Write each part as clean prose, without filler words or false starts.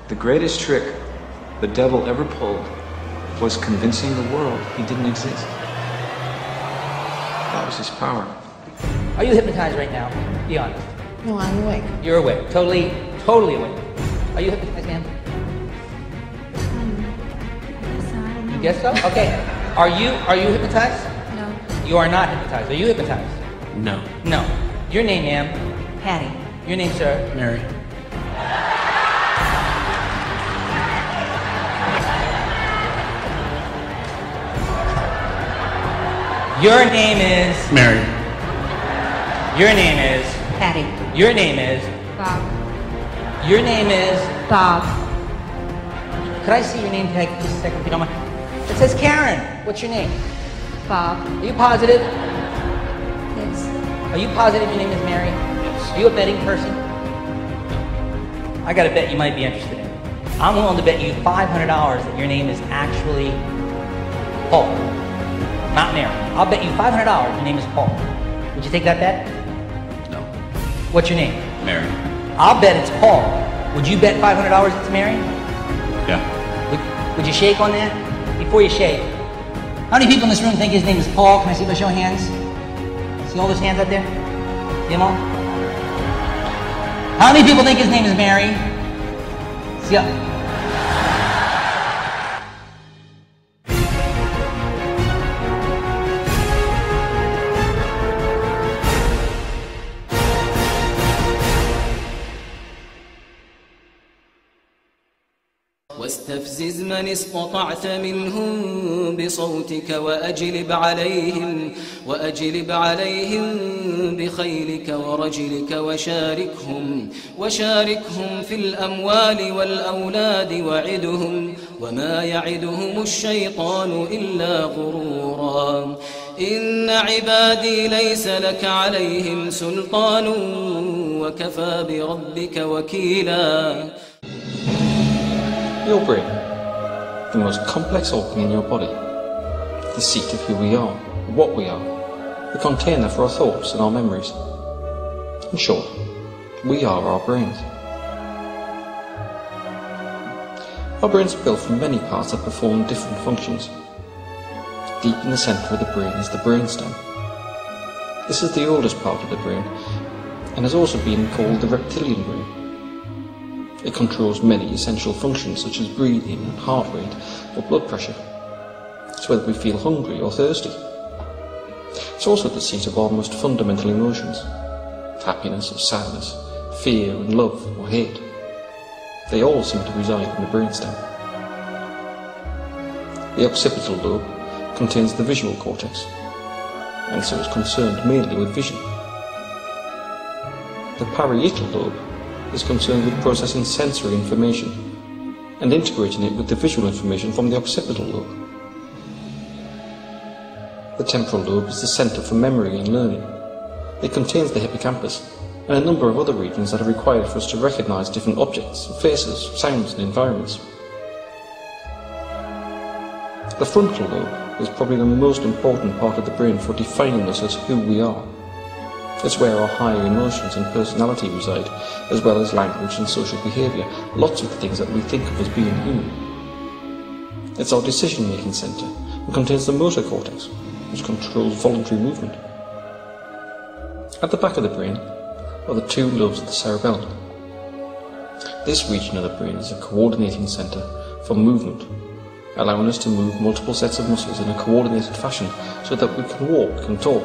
The greatest trick the devil ever pulled was convincing the world he didn't exist. That was his power. Are you hypnotized right now? Be honest. No, I'm awake. You're awake. Totally awake. Are you hypnotized, ma'am? You guess so? Okay. Are you hypnotized? No. You are not hypnotized. Are you hypnotized? No. No. Your name, ma'am? Patty. Your name, sir? Mary. Your name is? Mary. Your name is? Patty. Your name is? Bob. Your name is? Bob. Could I see your name tag just a second, if you don't mind? It says Karen. What's your name? Bob. Are you positive? Yes. Are you positive your name is Mary? Yes. Are you a betting person? I got a bet you might be interested in. I'm willing to bet you $500 that your name is actually Paul, not Mary. I'll bet you $500 your name is Paul. Would you take that bet? No. What's your name? Mary. I'll bet it's Paul. Would you bet $500 it's Mary? Yeah. Would you shake on that? Before you shake. How many people in this room think his name is Paul? Can I see by show of hands? See all those hands out there? See them all? How many people think his name is Mary? See up. واستفزز من استطعت منهم بصوتك وأجلب عليهم بخيلك ورجلك وشاركهم في الأموال والأولاد وعدهم وما يعدهم الشيطان إلا غرورا إن عبادي ليس لك عليهم سلطان وكفى بربك وكيلا. Your brain, the most complex organ in your body, the seat of who we are, what we are, the container for our thoughts and our memories. In short, we are our brains. Our brains are built from many parts that perform different functions. Deep in the centre of the brain is the brainstem. This is the oldest part of the brain and has also been called the reptilian brain. It controls many essential functions such as breathing and heart rate or blood pressure. It's whether we feel hungry or thirsty. It's also the seat of our most fundamental emotions, happiness or sadness, fear and love or hate. They all seem to reside in the brainstem. The occipital lobe contains the visual cortex, and so is concerned mainly with vision. The parietal lobe is concerned with processing sensory information and integrating it with the visual information from the occipital lobe. The temporal lobe is the centre for memory and learning. It contains the hippocampus and a number of other regions that are required for us to recognise different objects, faces, sounds and environments. The frontal lobe is probably the most important part of the brain for defining us as who we are. It's where our higher emotions and personality reside, as well as language and social behaviour, lots of the things that we think of as being human. It's our decision-making centre and contains the motor cortex, which controls voluntary movement. At the back of the brain are the two lobes of the cerebellum. This region of the brain is a coordinating centre for movement, allowing us to move multiple sets of muscles in a coordinated fashion so that we can walk and talk,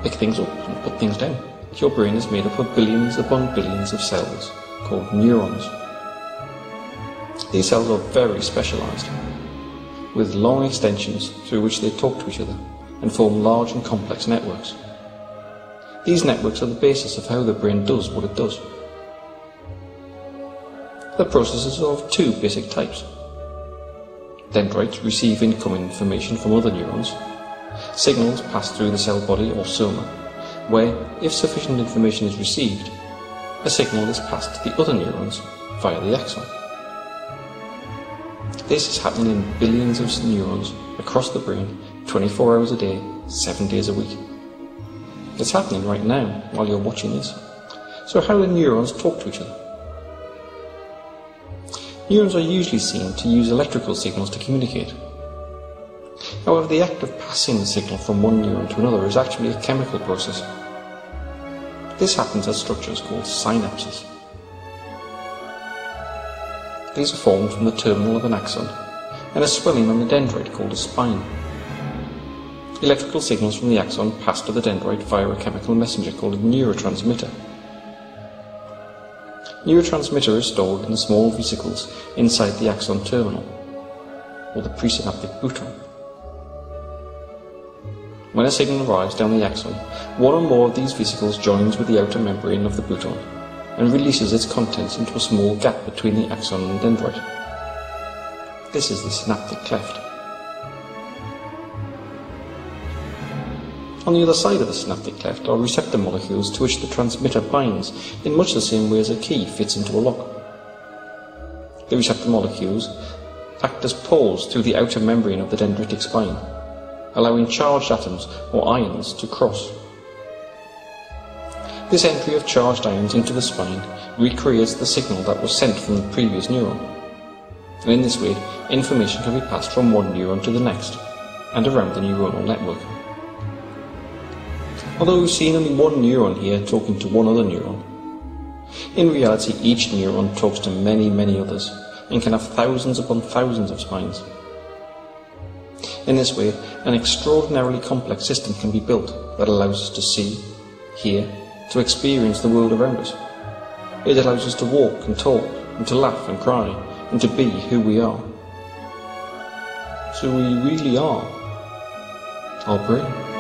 pick things up and put things down. Your brain is made up of billions upon billions of cells, called neurons. These cells are very specialised, with long extensions through which they talk to each other and form large and complex networks. These networks are the basis of how the brain does what it does. The processes are of two basic types. Dendrites receive incoming information from other neurons. Signals pass through the cell body or soma, where, if sufficient information is received, a signal is passed to the other neurons via the axon. This is happening in billions of neurons across the brain, 24 hours a day, 7 days a week. It's happening right now while you're watching this. So how do neurons talk to each other? Neurons are usually seen to use electrical signals to communicate. However, the act of passing the signal from one neuron to another is actually a chemical process. This happens at structures called synapses. These are formed from the terminal of an axon and a swelling on the dendrite called a spine. Electrical signals from the axon pass to the dendrite via a chemical messenger called a neurotransmitter. Neurotransmitter is stored in the small vesicles inside the axon terminal, or the presynaptic bouton. When a signal arrives down the axon, one or more of these vesicles joins with the outer membrane of the bouton and releases its contents into a small gap between the axon and dendrite. This is the synaptic cleft. On the other side of the synaptic cleft are receptor molecules to which the transmitter binds in much the same way as a key fits into a lock. The receptor molecules act as poles through the outer membrane of the dendritic spine, allowing charged atoms or ions to cross. This entry of charged ions into the spine recreates the signal that was sent from the previous neuron, and in this way information can be passed from one neuron to the next and around the neuronal network. Although we've seen only one neuron here talking to one other neuron, in reality each neuron talks to many others and can have thousands upon thousands of spines. In this way, an extraordinarily complex system can be built that allows us to see, hear, to experience the world around us. It allows us to walk and talk, and to laugh and cry, and to be who we are. So we really are our brain.